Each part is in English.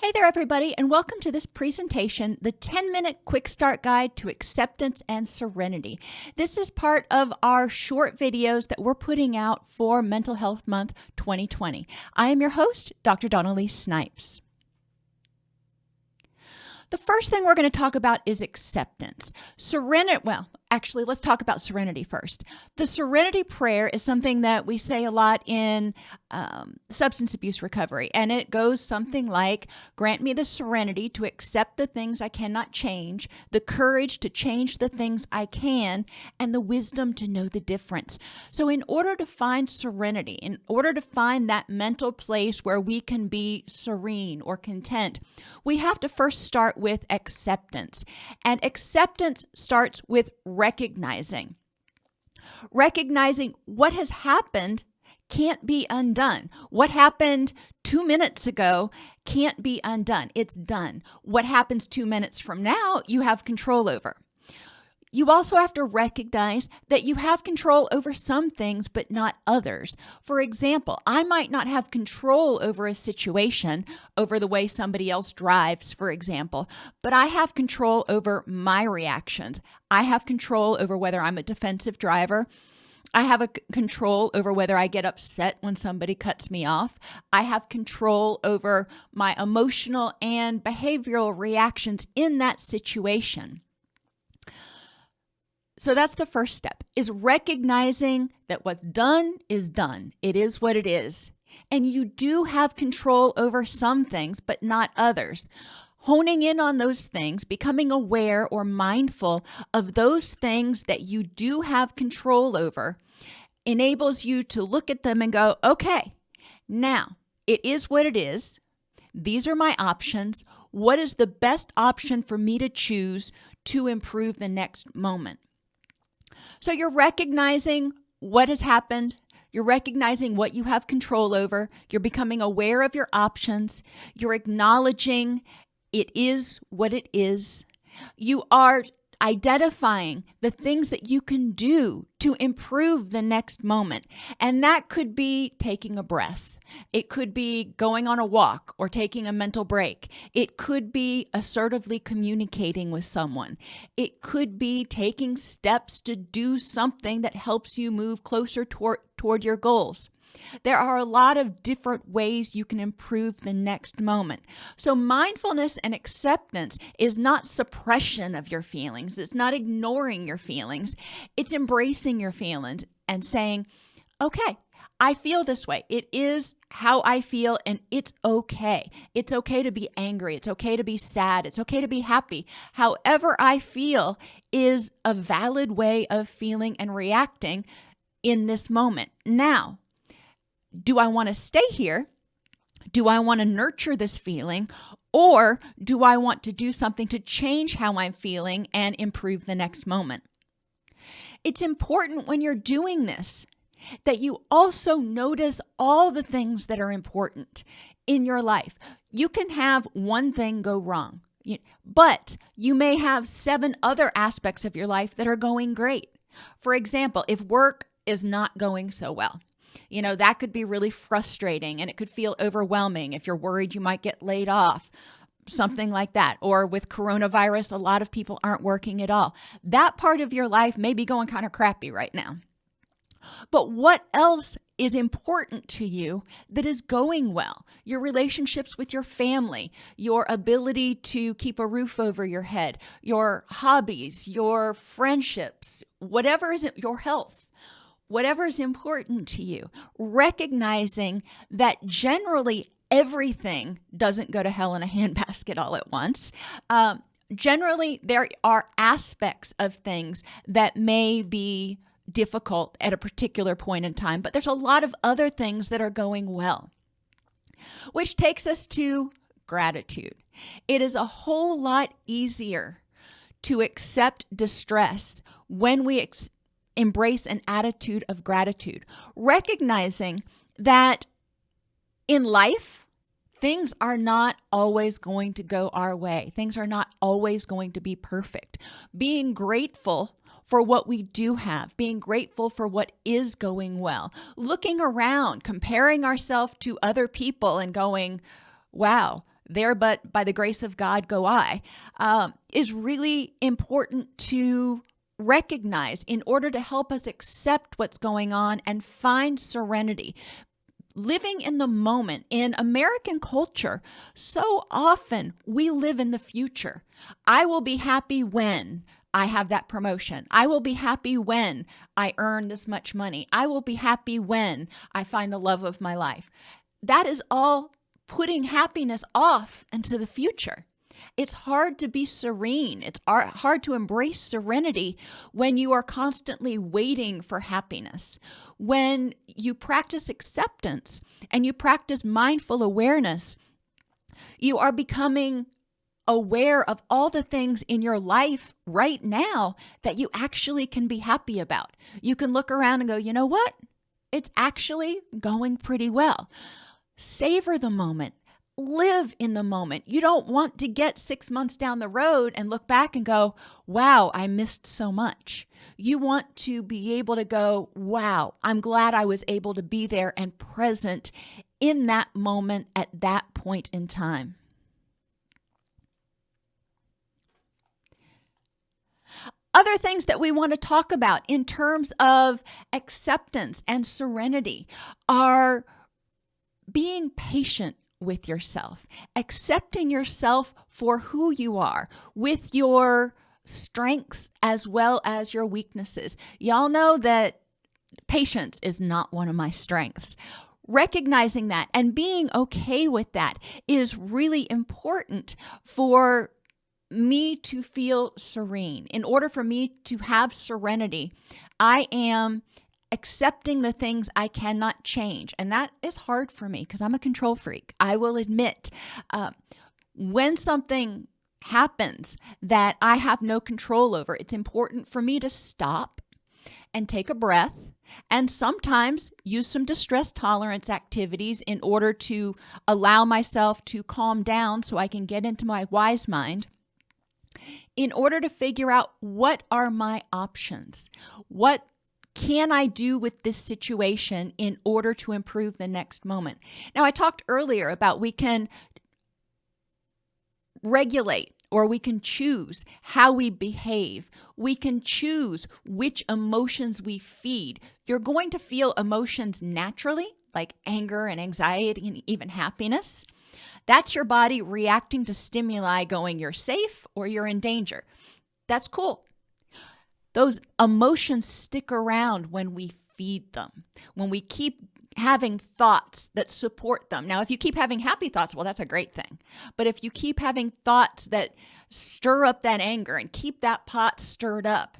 Hey there, everybody, and welcome to this presentation, the 10-minute Quick Start Guide to Acceptance and Serenity. This is part of our short videos that we're putting out for Mental Health Month 2020. I am your host, Dr. Dawn-Elise Snipes. The first thing we're going to talk about is acceptance. Let's talk about serenity first. The serenity prayer is something that we say a lot in substance abuse recovery, and it goes something like, grant me the serenity to accept the things I cannot change, the courage to change the things I can, and the wisdom to know the difference. So in order to find serenity, in order to find that mental place where we can be serene or content, we have to first start with acceptance. And acceptance starts with recognizing what has happened can't be undone. What happened 2 minutes ago can't be undone. It's done. What happens 2 minutes from now, you have control over. You also have to recognize that you have control over some things, but not others. For example, I might not have control over a situation, over the way somebody else drives, for example, but I have control over my reactions. I have control over whether I'm a defensive driver. I have a control over whether I get upset when somebody cuts me off. I have control over my emotional and behavioral reactions in that situation. So that's the first step, is recognizing that what's done is done. It is what it is. And you do have control over some things, but not others. Honing in on those things, becoming aware or mindful of those things that you do have control over, enables you to look at them and go, okay, now it is what it is. These are my options. What is the best option for me to choose to improve the next moment? So you're recognizing what has happened. You're recognizing what you have control over. You're becoming aware of your options. You're acknowledging it is what it is. You are identifying the things that you can do to improve the next moment. And that could be taking a breath. It could be going on a walk or taking a mental break. It could be assertively communicating with someone. It could be taking steps to do something that helps you move closer toward your goals. There are a lot of different ways you can improve the next moment. So mindfulness and acceptance is not suppression of your feelings. It's not ignoring your feelings. It's embracing your feelings and saying, okay, I feel this way. It is how I feel, and it's okay. It's okay to be angry. It's okay to be sad. It's okay to be happy. However I feel is a valid way of feeling and reacting in this moment. Now, do I want to stay here? Do I want to nurture this feeling? Or do I want to do something to change how I'm feeling and improve the next moment? It's important when you're doing this that you also notice all the things that are important in your life. You can have one thing go wrong, but you may have 7 other aspects of your life that are going great. For example, if work is not going so well, that could be really frustrating and it could feel overwhelming if you're worried you might get laid off, something like that. Or with coronavirus, a lot of people aren't working at all. That part of your life may be going kind of crappy right now. But what else is important to you that is going well? Your relationships with your family, your ability to keep a roof over your head, your hobbies, your friendships, whatever is your health, whatever is important to you. Recognizing that generally everything doesn't go to hell in a handbasket all at once. Generally, there are aspects of things that may be difficult at a particular point in time, but there's a lot of other things that are going well, which takes us to gratitude. It is a whole lot easier to accept distress when we embrace an attitude of gratitude, recognizing that in life, things are not always going to go our way. Things are not always going to be perfect. Being grateful for what we do have, being grateful for what is going well, looking around, comparing ourselves to other people and going, wow, there but by the grace of God go I, is really important to recognize in order to help us accept what's going on and find serenity. Living in the moment. In American culture, so often we live in the future. I will be happy when I have that promotion. I will be happy when I earn this much money. I will be happy when I find the love of my life. That is all putting happiness off into the future. It's hard to be serene. It's hard to embrace serenity when you are constantly waiting for happiness. When you practice acceptance and you practice mindful awareness, you are becoming aware of all the things in your life right now that you actually can be happy about. You can look around and go, you know what? It's actually going pretty well. Savor the moment. Live in the moment. You don't want to get 6 months down the road and look back and go, wow, I missed so much. You want to be able to go, wow, I'm glad I was able to be there and present in that moment at that point in time. Other things that we want to talk about in terms of acceptance and serenity are being patient with yourself, accepting yourself for who you are, with your strengths as well as your weaknesses. Y'all know that patience is not one of my strengths. Recognizing that and being okay with that is really important for me to feel serene. In order for me to have serenity, I am accepting the things I cannot change. And that is hard for me because I'm a control freak. I will admit, when something happens that I have no control over, it's important for me to stop and take a breath and sometimes use some distress tolerance activities in order to allow myself to calm down so I can get into my wise mind, in order to figure out what are my options. What can I do with this situation in order to improve the next moment? Now, I talked earlier about we can regulate or we can choose how we behave. We can choose which emotions we feed. You're going to feel emotions naturally, like anger and anxiety and even happiness. That's your body reacting to stimuli going, you're safe or you're in danger. That's cool. Those emotions stick around when we feed them, when we keep having thoughts that support them. Now, if you keep having happy thoughts, well, that's a great thing. But if you keep having thoughts that stir up that anger and keep that pot stirred up,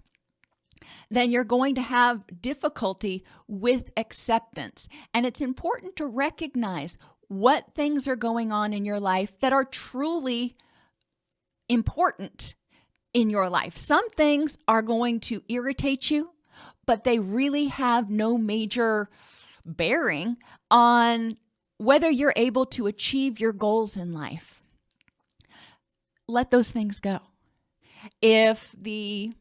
then you're going to have difficulty with acceptance. And it's important to recognize what things are going on in your life that are truly important in your life. Some things are going to irritate you, but they really have no major bearing on whether you're able to achieve your goals in life. Let those things go. If the,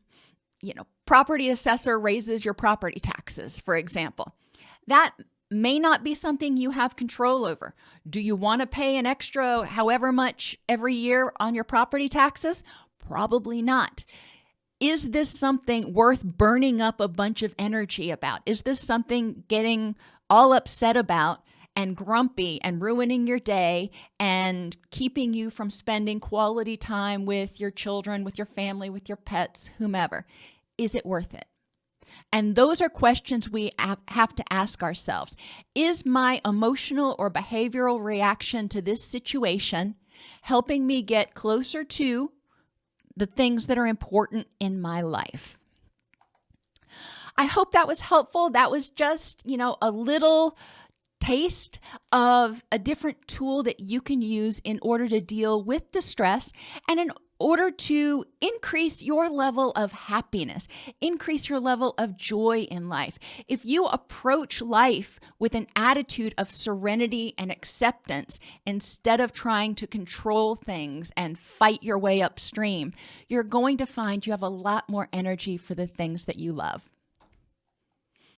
property assessor raises your property taxes, for example, that may not be something you have control over. Do you want to pay an extra however much every year on your property taxes? Probably not. Is this something worth burning up a bunch of energy about? Is this something getting all upset about and grumpy and ruining your day and keeping you from spending quality time with your children, with your family, with your pets, whomever? Is it worth it? And those are questions we have to ask ourselves. Is my emotional or behavioral reaction to this situation helping me get closer to the things that are important in my life? I hope that was helpful. That was just, a little taste of a different tool that you can use in order to deal with distress and in order to increase your level of happiness, increase your level of joy in life. If you approach life with an attitude of serenity and acceptance instead of trying to control things and fight your way upstream, you're going to find you have a lot more energy for the things that you love.